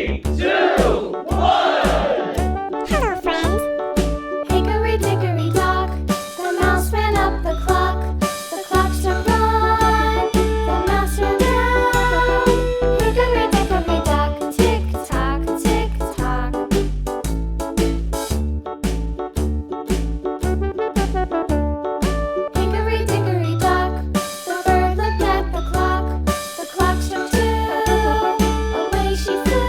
3, 2, 1. Hello, friend. Hickory dickory dock, the mouse ran up the clock. The clock struck one, the mouse ran down. Hickory dickory dock, tick tock, tick tock. Hickory dickory dock, the bird looked at the clock. The clock struck two, away she flew.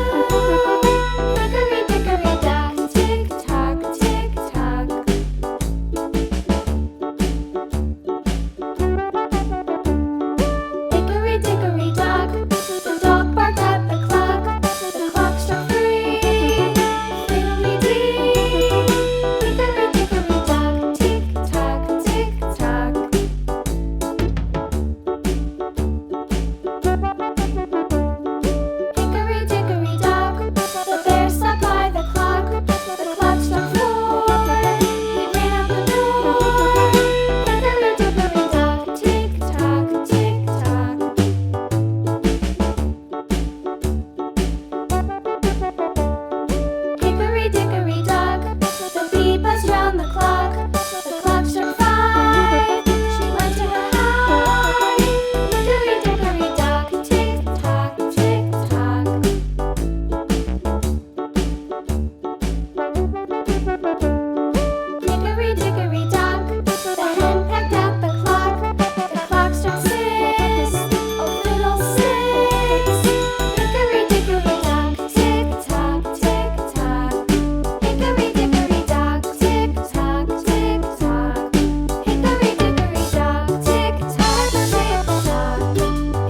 Hickory dickory dock, tick tock, tick tock. Hickory dickory dock, the dog barked at the clock. The clock struck three, fiddly-dee. Hickory dickory dock, tick tock, tick tock. Hickory dickory dock, the bear sat by the clock. The clock struck four, he ran out the door. Hickory dickory dock, tick tock, tick tock. Hickory dickory dock, the bee buzzed round the clock. The clock struck five, she went to her hive. Hickory dickory dock, tick tock, tick tock. Hickory dickory dock, the hen pecked at the clock. The clock struck six, oh fiddlesticks. Hickory dickory dock, tick tock, tick tock. Hickory dickory dock, tick tock, tick tock. Hickory dickory dock, tick tock, tick tock.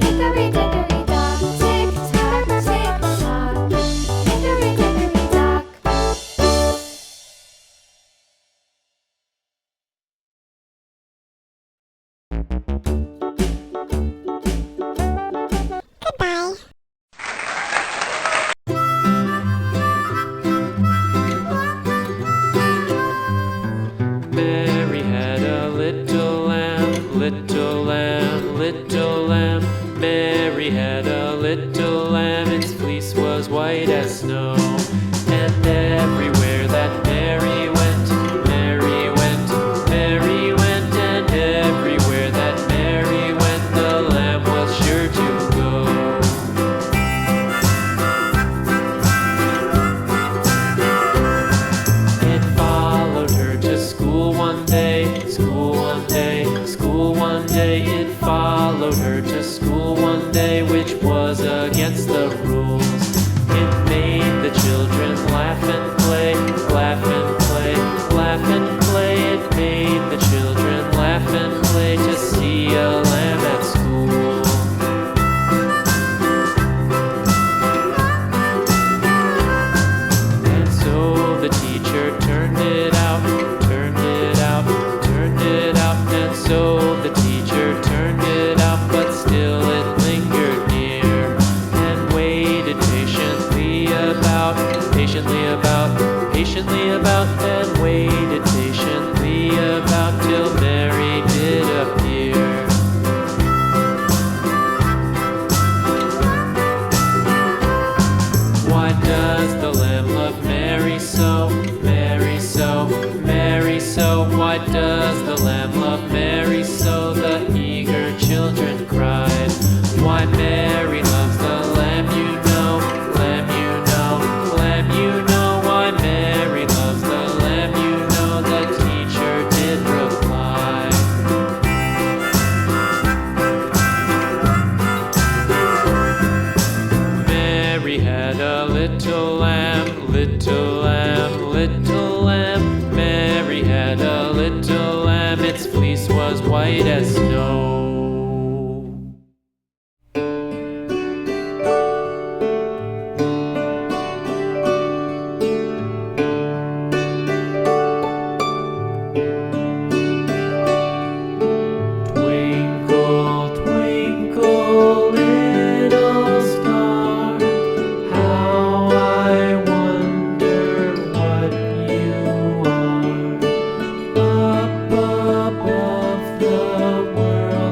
Hickory dickory dock, tick tock, tick tock. Hickory dickory dock. Goodbye. Mary had a little lamb, little lamb, little lamb. Mary had a little lamb, its fleece was white as snow. And everywhere that Mary went, Mary went, Mary went. And everywhere that Mary went, the lamb was sure to go. It followed her to school one day, school one day, school one day. It followed her to school one day, which was against the rules. It made the children laugh and play, laugh and play, laugh and play. It made the children laugh and play to see a lamb at school. And so the teacher turned it out, turned it out, turned it out. And so the teacher turned it out, but still it lingered near and waited patiently about, patiently about, patiently about, and waited patiently about till Mary did appear. Why does the lamb love Mary so, Mary so, Mary so? Why does the lamb love Mary so? The eager children cried. Why Mary loves the lamb, you know, lamb, you know, lamb, you know. Why Mary loves the lamb, you know, the teacher did reply. Mary had a little lamb, little lamb, little lamb. Mary had a little lamb, its fleece was white as snow. Twinkle, twinkle, little star, how I wonder what you are. Up above the world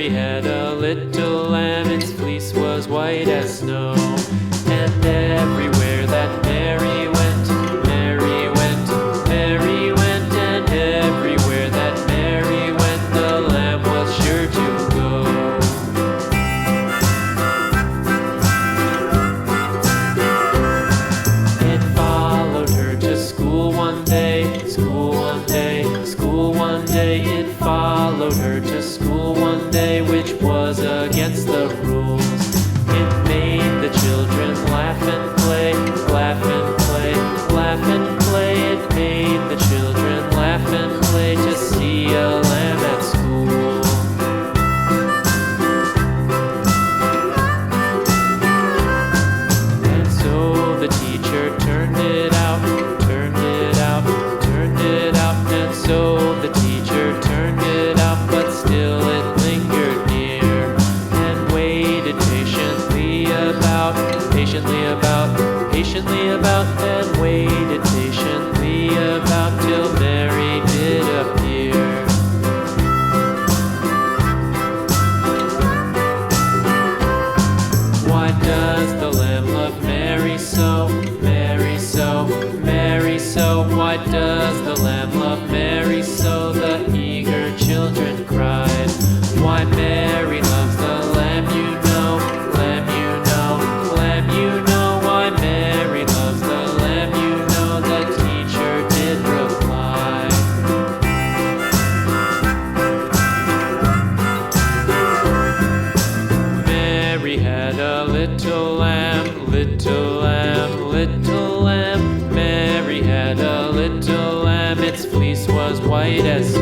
Mary had a little lamb, its fleece was white as snow. And everywhere that Mary went, Mary went, Mary went, and everywhere that Mary went, the lamb was sure to go. It followed her to school one day, school one day, school one day. It followed her to school one day, which was against the rules. It made the children laugh and play, laugh and play, laugh and play. It made the children laugh and play to see a lamb at school. And so the teacher turned it out, turned it out, turned it out. And so the teacher turned it out, but still it lingered near and waited patiently about, patiently about, patiently about, and waited patiently about till Mary did appear. Why does the lamb love Mary so, Mary so, Mary so? Why does the lamb love Mary so? The eager children cried. Why Mary loves the lamb, you know, lamb, you know, lamb, you know. Why Mary loves the lamb, you know, the teacher did reply. Mary had a little lamb, little lamb, little lamb. Mary had a little lamb, its fleece was white as